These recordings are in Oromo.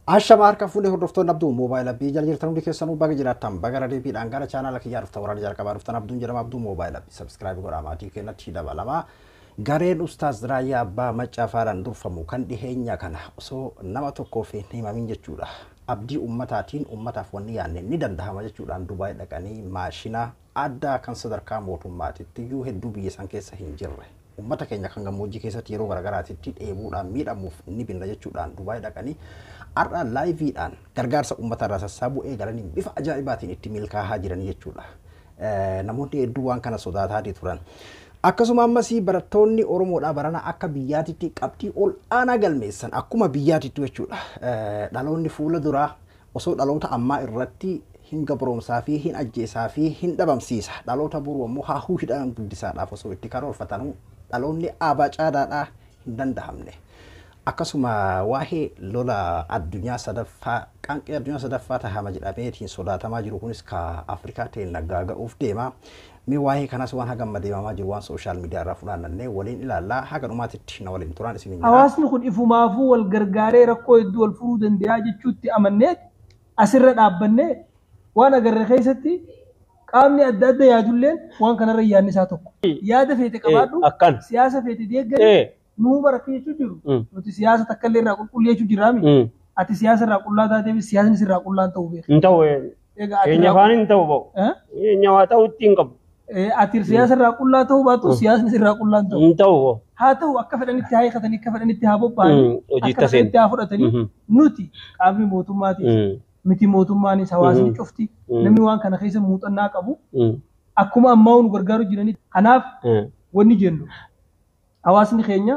Ashama harka fuudhee hordoftoonni Abduun moobaayila bii jala jirtan hundi keessanuu baga jiraattan baga radeebiidhaan gara chaanaala kiyyaa dhufta waraana jalqabaa dhuftan Abduun jedhama Abduun moobaayila bii sabskiraayib godhaa maatii keenyatti dabalamaa gareen Ustaaz Raayyaa Abbaa Macaafaadhaan durfamu kan dhiheenya kana osoo nama tokkoof hin himamin jechuudha. Abdii ummataatiin ummataaf wanni yaanne ni dandahama jechuudhaan Dubaay dhaqanii maashina addaa kan sadarkaa mootummaatitti iyyuu hedduu biyya san keessa hin jirre. Ummata keenya kan gammoojjii keessatti yeroo garagaraatitti dheebuudhaan miidhamuuf ni binna jechuudhaan Dubaay dhaqanii arra laayiviidhaan gargaarsa ummata irraa sassaabuu eegalanii bifa ajaa'ibaatiin itti milkaa'aa jiran jechuudha. Namoonni hedduu waan kana sodaataa turan. Akkasuma ammas barattoonni Oromoodhaa barana akka biyyaatitti qabxii ol aanaa galmeessan akkuma biyyaatitti jechuudha. Dhaloonni fuula duraa osoo dhaloota ammaa irratti hin gabroomsaa fi hin ajjeesaa fi hin dhabamsiisa. Dhaloota boruu ammoo haahuu hidhaan guddisaadhaaf osoo itti karoorfatanuu dhaloonni aabaa caadaadhaa hin dandahamne. Akkasuma waa'ee lola addunyaa sadaffaa qanqee addunyaa sadaffaa tahama jedhameetiin sodaatamaa jiru kunis ka Afrikaa ta'een nagaaga'uuf deema. Mi waa'ee kanas waan hagam deemamaa jiru waan sooshaal miidiyaa irraa funaannee waliin ilaallaa haga dhumaatitti na waliin turan isin jira. Hawaasni kun ifumaafuu wal gargaaree rakkoo hedduu wal furuu danda'a jechuutti amannee asirra dhaabbannee waan agarre keessatti qaamni adda adda yaadulleen waan kanarra yaadni isaa tokko. Yaada feete qabaadhu siyaasa feete deeggaree nuu barakee jechuu jiru. Nuti siyaasa takkallee irraa qulqulleechuu jiraami. Ati siyaasa irraa qullaa taateef siyaasni sirraa qullaan ta'uu beeka. Hin ta'u. Eenyu afaan hin ta'u ba'u. Eenyu waa ta'u ittiin qabu. Ati siyaasa irraa qullaa ta'uu baatu siyaasni sirraa qullaan ta'u. Hin ta'u. Haa ta'u akka fedhanitti haa hiikatanii akka fedhanitti haa bobba'anii akka fedhanitti haa fudhatanii nuti qaamni mootummaatiif miti mootummaanis hawaasni cufti namni waan kana keessa muuxannaa qabu akkuma ammaa nu gargaaru jiranii kanaaf wanni jennu hawaasni keenya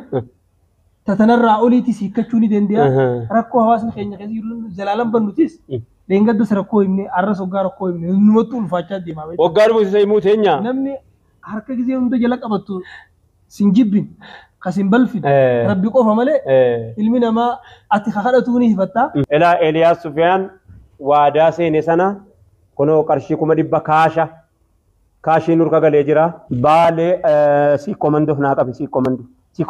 tatanarraa oliitis hiikkachuu ni danda'a rakkoo hawaasni keenya keessa jiru jalaalan bannutis leengaddas rakkoo himne arras hoggaa rakkoo himne numattuu ulfaachaa deemaa hoggaa dhufu himuu teenya namni harka gisee hunda jala qabattu sin jibbin kasin balfin rabbi qofa malee ilmi namaa ati kadhatuu ni hifatta ilaa Eliyaas Sufyaan waadaa seene sana kunoo qarshii 100 kaashii nurka galee jira baalee si komando naa qabi si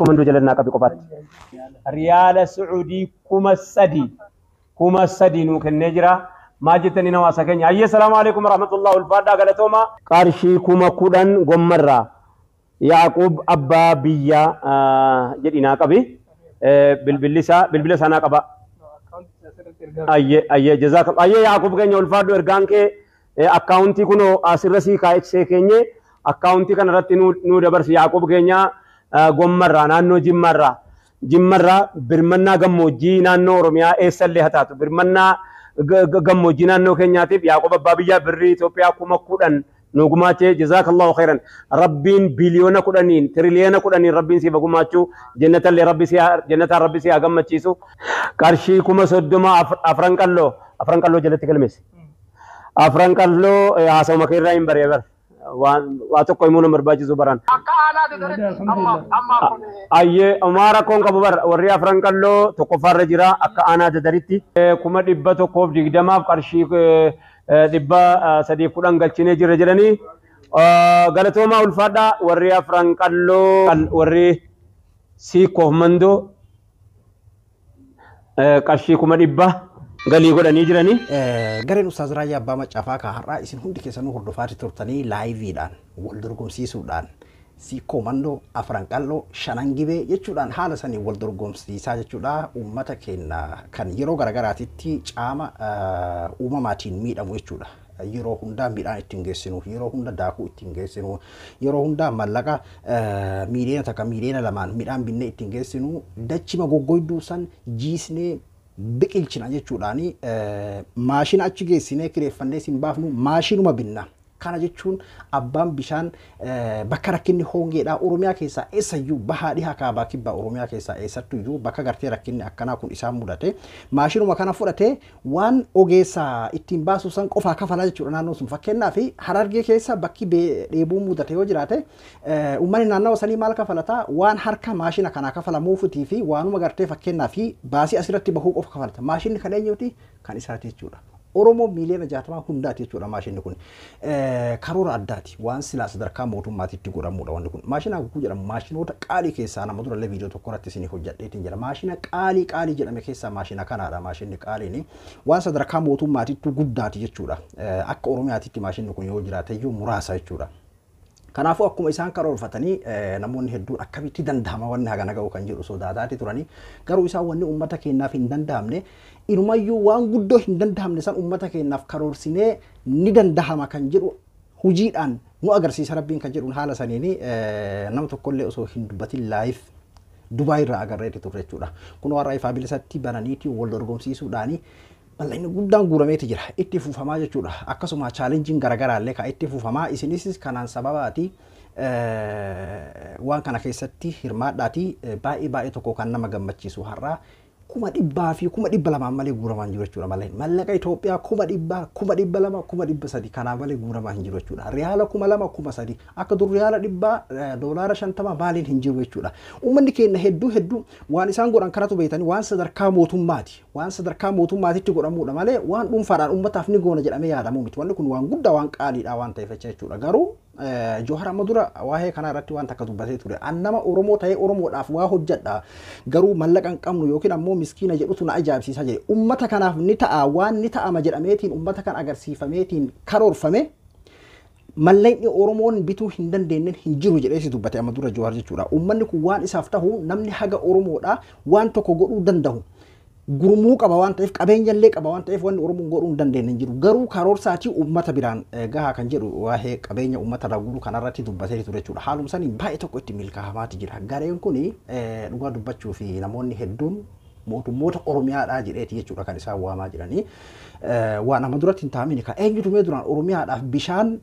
komando jala naa qabi qofaatti riyaala Sacuudii 3,000 nuu kennee jira maa jettanii na hawaasa keenya ayyee salaamu alaikum warahmatullahi ulfaadhaa galatooma qarshii 10,000 gommarraa Yaaqub Abbaa Biyyaa jedhi naa qabi bilbila isaa naa qaba ayyee jazaaka ayyee Yaaqub keenya ulfaadhu ergaan kee akkaawuntii kunoo asirra sii kaa'ee keenye akkaawuntii kana irratti nu dabarsi Yaaqub keenya gommarraa naannoo Jimmarraa birmannaa gammoojjii naannoo Oromiyaa eessallee haa taatu birmannaa gammoojjii naannoo keenyaatiif Yaaqub Abbaa Biyyaa birrii Itoophiyaa 10,000 nugumaache jazakallahu khairan rabbiin biliyoona 10 tiriliyoona 10 rabbiin si bagumaachu jannatallee rabbi si agammachiisu qarshii 30,000 afran qalloo jalatti galmeesse afran qalloo haasawuma keerraa hin bareebar waa tokko himuu nama barbaachisu baran ayyee umaara koon qabu bar warri afran qalloo tokkoffaarra jira akka aanaa dadaritti 120 qarshii 310 galchinee jira jedhanii galatoomaa ulfaadhaa warri afran qalloo warri siikoof mandoo qarshii 100 galii godhanii jiranii. Gareen Ustaaz Raayyaa Abbaa Macaafaa ka har'aa isin hundi keessanuu hordofaa turtanii laayiviidhaan wal dorgomsiisuudhaan siikoo mandoo afran qalloo shanan gibee jechuudhaan haala sanii wal dorgomsiisaa jechuudha uummata keenya kan yeroo garagaraatitti caama uumamaatiin miidhamu jechuudha. Yeroo hundaa midhaan ittiin geessinu yeroo hunda daakuu ittiin geessinu yeroo hundaa mallaqa miiliyoona takka miiliyoona lamaan midhaan binnee ittiin geessinu dachima goggoyduu san jiisnee biqilchina jechuudhaani maashina achi geessinee kireeffannee sin baafnu maashinuma binna. Kana jechuun abbaan bishaan bakka rakkinni hongeedhaa Oromiyaa keessaa eessayyuu bahaa dhihaa kaabaa kibbaa Oromiyaa keessaa eessattuyyuu bakka gartee rakkinni akkanaa kun isaan mudate maashinuma kana fudhatee waan ogeessaa ittiin baasu san qofaa kafalaa jechuudha naannoo sun fakkeenyaaf Harargee keessa bakki dheebuu mudate yoo jiraate uummanni naannoo sanii maal kafalataa waan harka maashina kanaa kafalamuufitii fi waanuma gartee fakkeenyaaf baasii asirratti bahuu qofa kafalata maashinni kan eenyuuti kan isaati jechuudha. Oromoo miiliyoona 60 hundaati jechuudha maashinni kun. Karoora addaati waan silaa sadarkaa mootummaatitti godhamudha wanni kun. Maashina guguu jedhamu maashinoota qaalii keessaa nama durallee viidiyoo tokko irratti isin hojjadheetiin jira. Maashina qaalii jedhame keessaa maashina kanaadha. Maashinni qaaliin waan sadarkaa mootummaatitti guddaati jechuudha. Akka Oromiyaatitti maashinni kun yoo jiraate iyyuu muraasa jechuudha. Kanaafuu akkuma isaan karoorfatanii namoonni hedduun akkamitti danda'ama wanni hagana ga'u kan jedhu sodaataati turanii garuu isaan wanni uummata keenyaaf hin danda'amne inumayyuu waan guddoo hin danda'amne san uummata keenyaaf karoorsinee ni danda'ama kan jedhu hojiidhaan nu agarsiisa rabbiin kan jedhuun haala saniini nama tokkollee osoo hin dubbatin laayif Dubaay irraa agarreeti turre jechuudha. Kun warra ifaa bilisatti bananiitii wal dorgomsiisuudhaani bal'inni guddaan guurameeti jira. Itti fuufamaa jechuudha. Akkasuma chaalenjiin garaagaraallee kan itti fuufamaa isinis kanaan sababaati waan kana keessatti hirmaadhaati baay'ee tokko kan nama gammachiisu har'aa 100 fi 200 malee guuramaa hin jiru jechuudha malee. Mallaqa Itoophiyaa 100, 200, 300 kanaa malee guuramaa hin jiru jechuudha. Riyaala 2,000, 3,000 akka dur riyaala 100 doolaara 50 maaliin hin jiru jechuudha. Uummanni keenya hedduu waan isaan godhan kanatu beeytanii waan sadarkaa mootummaati. Waan sadarkaa mootummaatitti godhamuudha malee waan dhuunfaadhaan uummataaf ni goona jedhamee yaadamu miti. Wanni kun waan guddaa waan qaaliidha waan ta'eef jechuudha. Garuu Johar amma dura waa'ee kana irratti waan takka dubbatee ture. An nama Oromoo ta'ee Oromoodhaaf waa hojjedha. Garuu mallaqa hin qabnu yookiin ammoo miskiina jedhutu na ajaa'ibsiisaa jedhe. Uummata kanaaf ni ta'a waan ni ta'ama jedhameetiin uummata kan agarsiifameetiin karoorfame mallaqni Oromoon bituu hin dandeenye hin jiru jedhee si dubbate amma dura Johar jechuudha. Uummanni kun waan isaaf tahu namni haga Oromoodha waan tokko godhuu danda'u. Gurmuu qaba waan ta'eef qabeenyallee qaba waan ta'eef wanni Oromoon godhuu hin dandeenye hin jiru. Garuu karoorsaatii uummata biraan gahaa kan jedhu waa'ee qabeenya uummata raguu kanarratti dubbatee ture jechuudha. Haaluma saniin baay'ee tokko itti milkaa'amaati jira. Gareen kun dhugaa dubbachuu fi namoonni hedduun mootummoota Oromiyaadhaa jedheeti jechuudha kan isaan waamaa jiranii. Waan amma duratti hin taa'amini kan eenyutu mee duraan Oromiyaadhaaf bishaan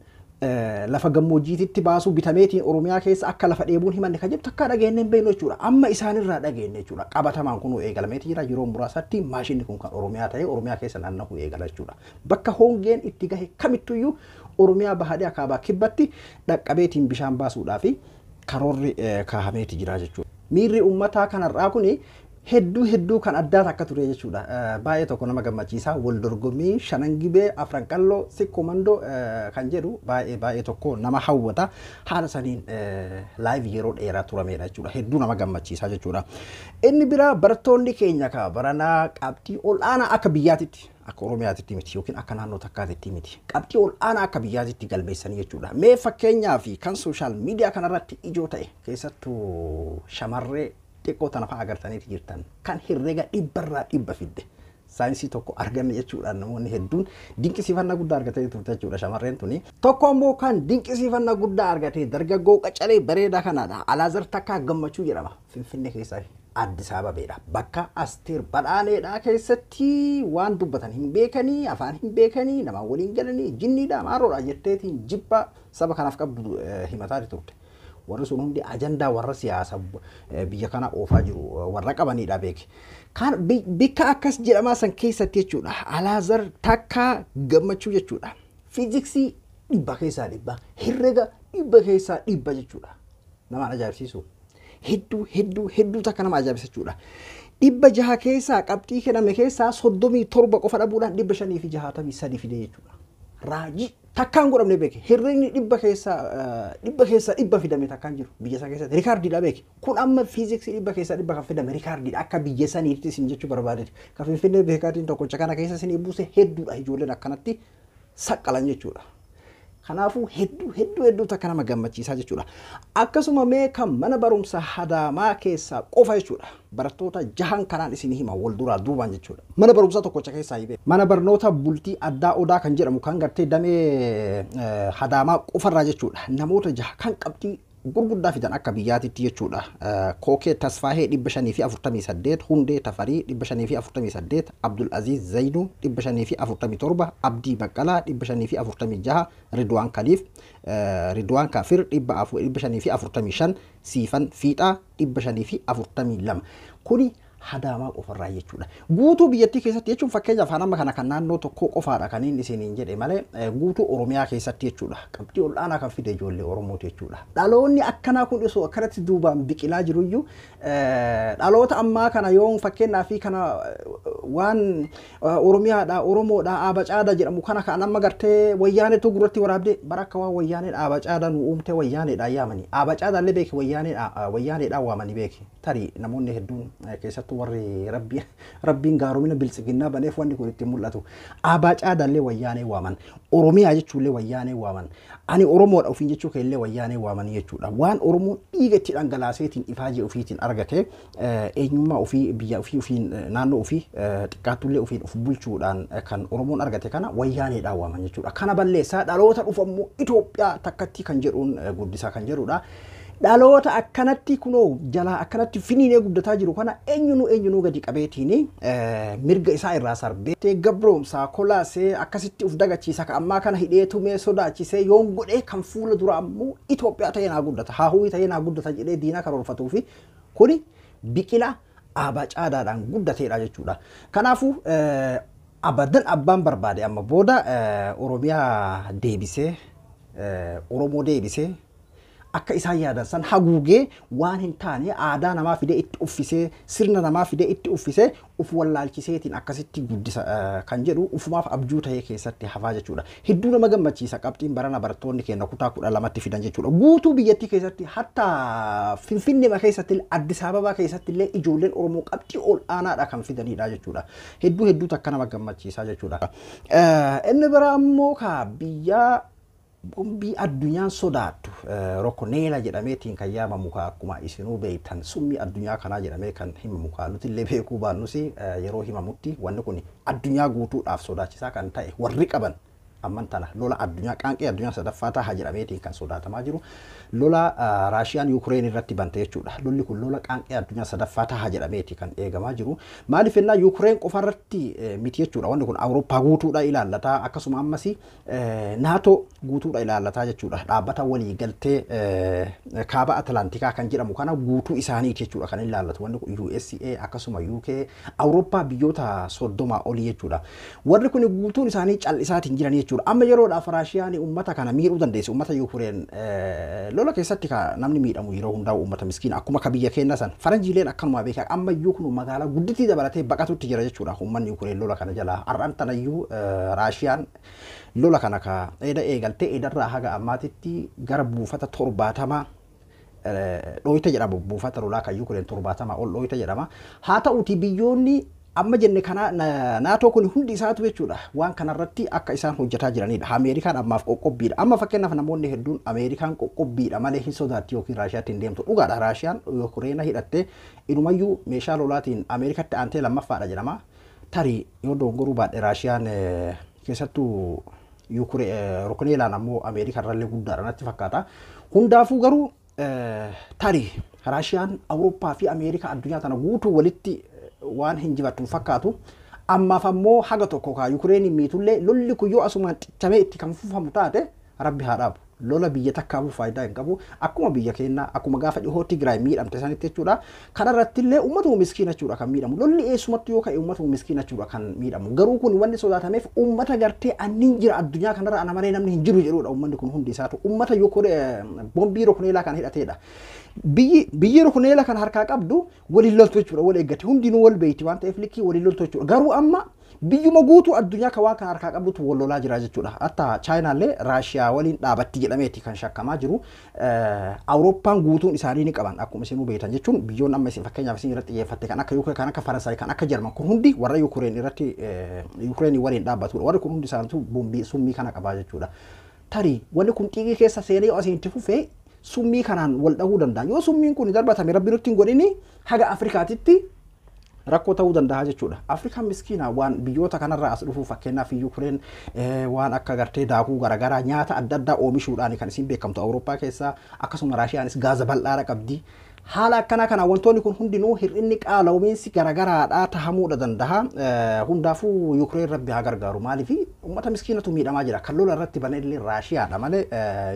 lafa gammoojjiititti baasuu bitameetiin Oromiyaa keessa akka lafa dheebuun himanne kan jettu akka dhageenyeen beeknu jechuudha. Amma isaanirraa dhageenye jechuudha. Qabatamaan kun eegalameeti jira yeroo muraasatti maashinni kun kan Oromiyaa ta'e Oromiyaa keessa naanna'uu eegala jechuudha. Bakka hongeen itti gahe kamittuyyuu Oromiyaa bahadee akaabaa kibbatti dhaqqabeetiin bishaan baasuudhaaf karoorri kaahameeti jira jechuudha. Miirri uummataa kanarraa kuni hedduu kan addaata akka ture jechuudha. Baay'ee tokko nama gammachiisa wal dorgommii shanan gibee afran qalloo sikkomando kan jedhu baay'ee tokko nama hawwata haala saniin live yeroo dheeraa turamedha jechuudha. Hedduu nama gammachiisa jechuudha. Inni biraa barattoonni keenya ka baranaa qabxii ol'aanaa akka biyyaatitti akka Oromiyaatitti miti yookiin akka naannoo takkaatitti miti. Qabxii ol'aanaa akka biyyaatitti galmeessanii jechuudha. Mee fakkeenyaaf kan sooshaal miidiyaa kanarratti ijoo ta'e keessattuu shamarree xiqqoo tana fa'aa agartaniiti jirtan kan herrega 100% fidde saayinsii tokko arganne jechuudha. Namoonni hedduun dinqisiifannaa guddaa argatanii turte jechuudha shamarreen tuni. Tokko immoo kan dinqisiifannaa guddaa argate dargaggoo qacalee bareedaa kanaadha. Alaazar Takkaa Gammachuu jedhama. Finfinnee keessaa Addis Ababeedha. Bakka Asteer Badhaaneedha keessatti waan dubbatan hin beekanii afaan hin beekanii nama waliin galanii jinniidha maaroodha jetteetiin jibba saba kanaaf qabdu himataa turte. Warri sun hundi ajandaa warra siyaasa biyya kana oofaa jiru warra qabanidha beeki. Kan bikka akkas jedhamaa san keessatti jechuudha. Alaazar Takkaa Gammachuu jechuudha. Fiiziksii 100 keessaa 100, herrega 100 keessaa 100 jechuudha. Nama ajaa'ibsiisu. Hedduu takka nama ajaa'ibsiisa jechuudha. 600 keessaa qabxii kenname keessaa 37 qofa dhabuudhaan 563 fide jechuudha. Raajii takkaan godhamne beeke herregni 100 keessaa 100 fidame takkaan jiru biyya isaa keessatti riikaardiidha beeke kun amma fiiziksii 100 keessaa 100 kan fidame riikaardiidha akka biyya saniitti isin jechuu barbaadeeti kan Finfinnee beekaatiin tokkocha kana keessa isin buuse hedduudha ijoolleen akkanatti saqqalan jechuudha. Kanaafuu hedduu takka nama gammachiisaa jechuudha. Akkasuma mee kan mana barumsa Hadaamaa keessaa qofa jechuudha. Barattoota 6 kanaan isin hima wal duraa duubaan jechuudha. Mana barumsa tokkocha keessaa hibe. Mana barnoota bultii addaa odaa kan jedhamu kan gartee damee Hadaamaa qofarraa jechuudha. Namoota 6 kan qabxii gurguddaa fidan akka biyyaatitti jechuudha. Kookee Tasfaahee 548, Hundee Tafarii 548, Abdul Aziz Zainuu 547, Abdii Baqqalaa 546, Ridwaan Kaliif, Ridwaan Kafir 545, Siifan Fiixaa 542. Kuni hadaamaa qofarraa jechuudha. Guutuu biyyattii keessatti jechuun fakkeenyaaf hanama kana kan naannoo tokko qofaadha kan inni isiniin jedhe malee guutuu Oromiyaa keessatti jechuudha. Qabxii ol'aanaa kan fide ijoollee Oromooti jechuudha. Dhaloonni akkanaa kun osoo akkanatti duubaan biqilaa jiruyyuu dhaloota ammaa kana yoo fakkeenyaa fi kana waan Oromiyaadha Oromoodha Abacaada jedhamu kana kan amma gartee wayyaaneetu gurratti waraabde barakka waan wayyaaneen Abacaada nu uumte wayyaaneedha yaamani. Abacaada illee beeki wayyaaneedha waamani beeki. Tarii namoonni hedduun keessattuu warri rabbiin gaaromina biltsiginnaa baneef wanni kun itti mul'atu. Abacaada illee wayyaanee waaman. Oromiyaa jechuullee wayyaanee waaman. Ani Oromoodha ofiin jechuu keellee wayyaanee waamanii jechuudha. Waan Oromoon dhiiga itti dhangalaaseetiin ifaajee ofiitiin argate eenyummaa ofii biyya ofii ofiin naannoo ofii xiqqaattullee ofiin of bulchuudhaan kan Oromoon argate kana wayyaaneedhaan waaman jechuudha. Kana balleessaa dhaloota dhufammoo Itoophiyaa takkatti kan jedhuun guddisaa kan jedhudha. Dhaloota akkanatti kunoo jalaa akkanatti finiinee guddataa jiru kana eenyunuu gadi qabeetiin mirga isaa irraa sarbee gabroomsaa kolaasee akkasitti uf dagachiisa ka ammaa kana hidhee tumee sodaachisee yoon godhee kan fuula dura ammoo Itoophiyaa ta'ee naa guddata haahuu ta'ee naa guddata jedhee diina karoorfatuu fi kuni biqila Abacaadaadhaan guddateedha jechuudha. Kanaafuu abadan abbaan barbaade amma booda Oromiyaa deebisee Oromoo deebisee akka isaan yaadan san haguugee waan hin taane aadaa namaa fidee itti uffisee sirna namaa fidee itti uffisee uf wallaalchiseetiin akkasitti guddisa kan jedhu ufumaaf abjuu ta'ee keessatti hafaa jechuudha. Hedduu nama gammachiisa qabxiin barana barattoonni keenya kutaa 12tti fidan jechuudha. Guutuu biyyattii keessatti hatta Finfinnee keessatti Addis Ababaa keessatti illee ijoolleen Oromoo qabxii ol aanaadha kan fidanidha jechuudha. Hedduu takka nama gammachiisaa jechuudha. Inni biraa immoo ka biyya bombii addunyaan sodaattu Rokoneela jedhameetiin kan yaamamu akkuma isinuu beektan summii addunyaa kanaa jedhamee kan himamu nuti illee beekuu baannus yeroo himamutti wanni kun addunyaa guutuudhaaf sodaachisaa kan ta'e warri qaban amman tana lola addunyaa qaanqee addunyaa sadaffaa ta'a jedhameetiin kan sodaatamaa jiru lola Raashiyaan Yuukireen irratti bante jechuudha. Lolli kun lola qaanqee addunyaa sadaffaa ta'a jedhameetiin kan eegamaa jiru. Maaliif ennaa Yuukireen qofarratti miti jechuudha. Wanni kun Awurooppaa guutuudha ilaallata akkasuma ammas NATO guutuudha ilaallata jechuudha. Dhaabbata walii galtee kaaba Atlantikaa kan jedhamu kana guutuu isaaniiti jechuudha kan ilaallatu. Wanni kun USA akkasuma UK Awurooppaa biyyoota 30 olii jechuudha. Warri kun guutuun isaanii cal'isaatiin jiran jechuudha. Amma yeroodhaaf Raashiyaan uummata kana miidhuu dandeessi uummata Yuukireen lola keessatti ka namni miidhamu yeroo hundaa uummata miskiina akkuma ka biyya keenya san faranjiileen akkanuma beekaa amma iyyuu kun magaalaa guddittii dabalatee baqatutti jira jechuudha uummanni Yuukireen lola kana jalaa har'aan tanayyuu Raashiyaan lola kana ka eegaltee eedarraa haga ammaatitti gara buufata 70 dhooyita jedhama buufata lolaa kan Yuukireen 70 ol dhooyita jedhama haa ta'uuti biyyoonni amma jenne kana NATO kun hundi isaatu jechuudha waan kanarratti akka isaan hojjetaa jiranidha. Ameerikaan ammaaf qoqqobbiidha. Amma fakkeenyaaf namoonni hedduun Ameerikaan qoqqobbiidha malee hin sodaatti yookiin Raashiyaatti hin deemtu. Dhugaadha Raashiyaan Yuukireena hidhattee inumayyuu meeshaa lolaatiin Ameerikatti aantee lammaffaadha jedhama. Tarii yoo dogongoruu baadhe Raashiyaan keessattuu Rokoneelaan ammoo Ameerikarrallee guddaadha natti fakkaata. Hundaafuu garuu tarii Raashiyaan Awurooppaa fi Ameerikaa addunyaa tana guutuu walitti waan hinjibattu fakkaatu ammaaf ammoo haga tokko ka Yuukireen miitullee lolli kun yoo asumaan cichamee itti kan fufamu taate rabbi haa dhaabu lola biyya takkaafuu faayidaa hin qabu akkuma biyya keenya akkuma gaafa dhihoo Tigraay miidhamte sanitti jechuudha kanarratti illee uummatuma miskiina jechuudha kan miidhamu lolli eessumatti yoo ka'e uummatuma miskiina jechuudha kan miidhamu garuu kun wanni sodaatameef uummata gartee annin jira addunyaa kanarra ana malee namni hin jiru jedhudha uummanni kun hundi isaatu uummata bombii Rokoneelaa kan hidhateedha. Biyyi Rokoneela kan harkaa qabdu waliin loltu jechuudha wal eeggate hundinuu wal beeyti waan ta'eef likkii waliin loltu jechuudha garuu amma biyyuma guutuu addunyaa kan waan kan harkaa qabdutu wal lolaa jira jechuudha hatta Chaayinaallee Raashiyaa waliin dhaabatti jedhameeti kan shakkamaa jiru Awurooppaan guutuun isaanii ni qaban akkuma isinuu beektan jechuun biyyoon amma isin fakkeenyaaf isin irratti xiyyeeffatte kan akka Yuukireen kan akka Faransaay kan akka Jarman kun hundi warra Yuukireen irratti Yuukireen waliin dhaabbatudha warri kun hundi isaaniitu bombii summii kana qabaa jechuudha tarii wanni kun xiqqii keessa seenee yoo asiin itti fufee summii kanaan wal dhahuu danda'a yoo summiin kun darbatame rabbi nutti hin godhini haga Afrikaatitti rakkoo ta'uu danda'a jechuudha. Afrikaan miskiina waan biyyoota kanarraa as dhufu fakkeenyaaf Yuukireen waan akka gartee daakuu garaagaraa nyaata adda addaa oomishuudhaan kan isin beekamtu Awurooppaa keessaa akkasuma Raashiyaanis gaaza bal'aadha qabdi. Haala akkanaa kana wantoonni kun hundinuu hir'inni qaala'umiinsi garaagaraadhaa tahamuudha danda'a. Hundaafuu Yuukireen rabbi haa gargaaru maaliif uummata miskiinatu miidhamaa jira kan lola irratti banellee Raashiyaadha malee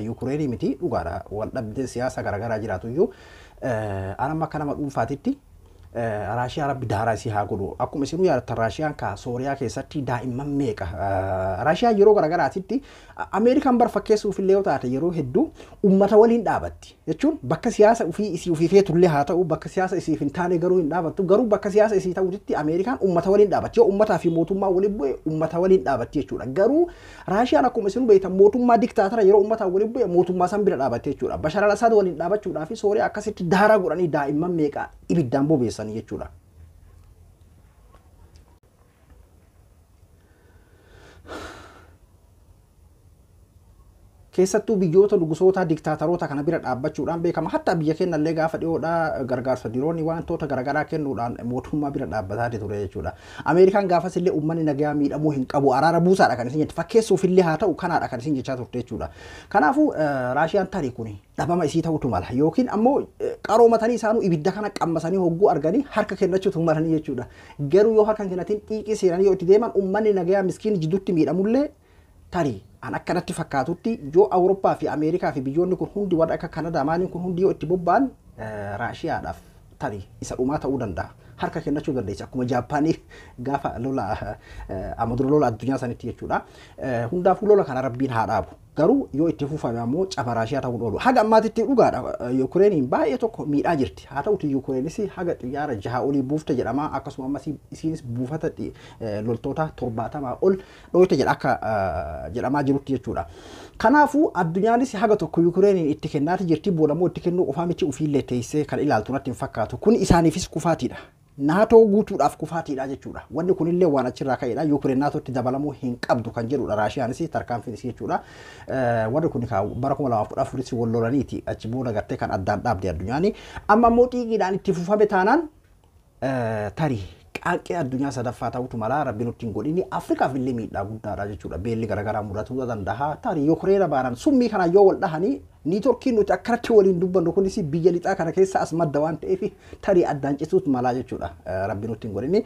Yuukireenii miti dhugaadha wal dhabdee siyaasa garaagaraa jiraatu iyyuu anamma akka nama dhuunfaatitti Raashiyaa rabbi daaraa isii haa godhu. Akkuma isin yaadatan Raashiyaan ka Sooriyaa keessatti daa'imman meeqa. Raashiyaa yeroo garagaraatitti Ameerikaan bar fakkeessuuf illee yoo taate yeroo hedduu uummata waliin dhaabatti. Jechuun bakka siyaasa ofii feetullee haa ta'u bakka siyaasa isiif hin taane garuu hin dhaabattu. Garuu bakka siyaasa isii ta'utti Ameerikaan uummata waliin dhaabatti. Yoo uummataa fi mootummaa waliin bu'e uummata waliin dhaabatti jechuudha. Garuu Raashiyaan akkuma isin beektan mootummaa diktaatara yeroo uummataa waliin bu'e mootummaa san bira dhaabatti jechuudha. Bashar al-Assad waliin dhaabachuudhaaf Sooriyaa akkasitti daaraa godhanii daa'imman meeqa ibiddaan bobeessan jechuudha. Keessattuu biyyoota lugusoota diktaataroota kana bira dhaabbachuudhaan beekama. Hatta biyya keenya illee gaafa dhiyoodhaa gargaarsa diroonni wantoota garaagaraa kennuudhaan mootummaa bira dhaabbataa ture jechuudha. Ameerikaan gaafas illee uummanni nagaa miidhamuu hin qabu araara buusaadha kan isin jettu fakkeessuuf illee haa ta'u kanaadha kan isin jechaa turte jechuudha. Kanaafuu Raashiyaan tarii kuni dhabama isii ta'utu mala yookiin ammoo qaroomatanii isaanuu ibidda kana qammasanii hogguu arganii harka kennachuutu malanii jechuudha. Garuu yoo harka kennatiin xiiqii seenanii yoo itti deeman uummanni nagaa miskiin jidduutti miidhamullee tarii an akkanatti fakkaatutti yoo Awurooppaa fi Ameerikaa fi biyyoonni kun hundi warra akka Kanadaa maaliin kun hundi yoo itti bobba'an Raashiyaadhaaf tarii isa dhumaa ta'uu danda'a. Harka kennachuu dandeessi akkuma Jaappaanii gaafa lola amadura lola addunyaa sanitti jechuudha. Hundaafuu lola kana rabbiin haa dhaabu. Garuu yoo itti fufame ammoo caba Raashiyaa ta'uu oolu. Haga ammaatitti dhugaadha. Yuukireeniin baay'ee tokko miidhaa jirti. Haa ta'uti Yuukireenis haga xiyyaara 6 olii buufte jedhama akkasuma ammas isiinis buufata loltoota 70 ol dhooyte jedha akka jedhamaa jirutti jechuudha. Kanaafuu addunyaanis haga tokko Yuukireeniin itti kennaati jirti boodammoo itti kennuu qofaa miti ofiillee teessee kan ilaaltu natti hin fakkaatu. Kun isaaniifis kufaatiidha. NATO guutuudhaaf kufaatiidha jechuudha. Wanni kunillee waan achirraa ka'eedha. Yuukireen NATOtti dabalamuu hin qabdu kan jedhudha. Raashiyaanis tarkaanfiinis jechuudha. Wanni kun bara 2014 wal lolaniiti achi booda gartee kan addaan dhaabde addunyaan. Amma immoo xiiqiidhaan itti fufame taanaan tarii qaanqee addunyaa sadaffaa ta'utu mala rabbi nutti hin godhini Afrikaaf illee miidhaa guddaadha jechuudha. Beelli garaagaraa mudatuu danda'a. Tarii Yuukireen baanan summii kana yoo wal dhahanii niitoorkiin nuti akkanatti waliin dubbannu kunis biyya lixaa kana keessa as madda waan ta'eef tarii addaan cituutu malaa jechuudha. Rabbi nutti hin godhini.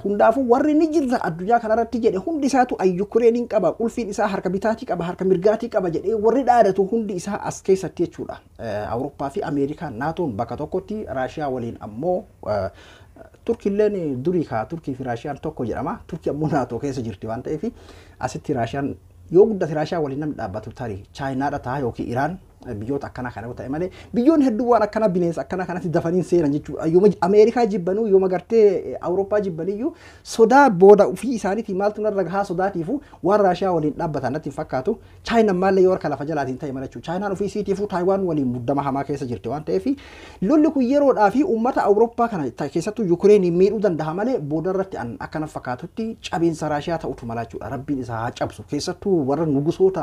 Hundaafuu warri ni jirra addunyaa kanarratti jedhe hundi isaatu Yuukireeniin qaba qulfiin isaa harka bitaatii qaba harka mirgaatii qaba jedhee warri dhaadatu hundi isaa as keessatti jechuudha. Awurooppaa fi Ameerikaan naatoon bakka tokkotti Raashiyaa waliin ammoo Turkiilleen durii kaa Turkii fi Raashiyaan tokko jedhama. Turkii ammoo naatoo keessa jirti waan ta'eef asitti Raashiyaan yoo guddate Raashiyaa waliin namni dhaabbatu tarii Chaayinaadha ta'a yookiin Iraan biyyoota akkana kana ta'e malee biyyoon hedduu waan akkana bineensa akkana kanatti dafaniin seenan jechuudha. Yooma Ameerikaa jibbanuu yooma gartee Awurooppaa jibbaniyyuu sodaa booda ofii isaaniitii maaltu narra gahaa sodaatiifu waan Raashiyaa waliin dhaabbatan natti hin fakkaatu. Chaayinaan maallee yoo harka lafa jalaatiin ta'e mala jechuudha. Chaayinaan ofii isiitiifuu Taayiwaan waliin muddama hamaa keessa jirti waan ta'eef lolli kun yeroodhaa fi uummata Awurooppaa kana keessattuu Yuukireeniin miidhuu danda'a malee booda irratti akkana fakkaatutti cabiinsa Raashiyaa ta'utu mala jechuudha. Rabbiin isaa haa cabsu keessattuu warra nugusoota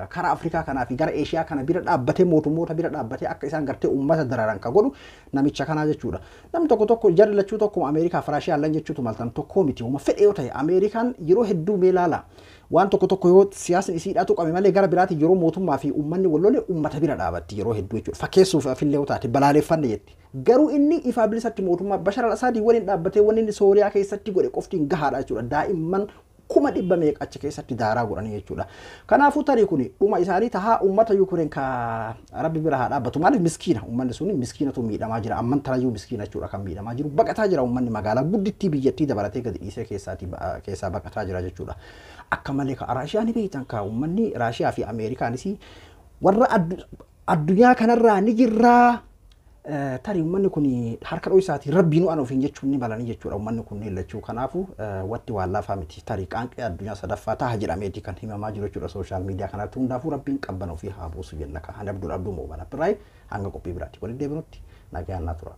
karaa Afrikaa kanaa fi gara Eeshiyaa kana bira dhaabbatee mootummoota bira dhaabbatee akka isaan gartee uummata dararan ka godhu namicha kanaa jechuudha. Namni tokko jallachuu tokko Ameerikaa fi Raashiyaa lan jechuutu maltan tokko miti. Uma fedhe yoo ta'e Ameerikaan yeroo hedduu meelaala. Waan tokko yoo siyaasni isiidhaa tuqame malee gara biraati yeroo mootummaa fi uummanni wal lole uummata bira dhaabatti yeroo hedduu jechuudha. Fakkeessuuf afillee yoo taate balaaleffanne jetti. Garuu inni ifaa bilisatti mootummaa Bashar al-Assadii waliin dhaabbatee wanni inni Sooriyaa keessatti godhe qoftiin gahaadha jechuudha. Daa'imman kuma dhibba meeqa achi keessatti daaraa godhanii jechuudha. Kanaafuu tarii kun dhuma isaanii tahaa uummata Yuukireen ka rabbi bira haa dhaabbatu maaliif miskiina uummanni sun miskiinatu miidhamaa jira amman tarayyuu miskiina jechuudha kan miidhamaa jiru baqataa jira uummanni magaalaa guddittii biyyattii dabalatee gadi dhiisee keessaa baqataa jira jechuudha. Akka malee ka Raashiyaa ni beektan ka uummanni Raashiyaa fi Ameerikaanis warra addunyaa kanarraa ni jirraa. Tarii uummanni kun harka dhoo isaati rabbiinu an ofiin jechuun ni balanii jechuudha uummanni kun lachuu kanaafuu watti waan laafaa miti tarii qaanqee addunyaa sadaffaa taha jedhameeti kan himamaa jiru jechuudha sooshaal miidiyaa kanatti hundaafuu rabbiin qabban ofii haa buusu jenna kan Abduu Moobana Biraay hanga qophii biraatti waliin deebinutti nagaan naa tura.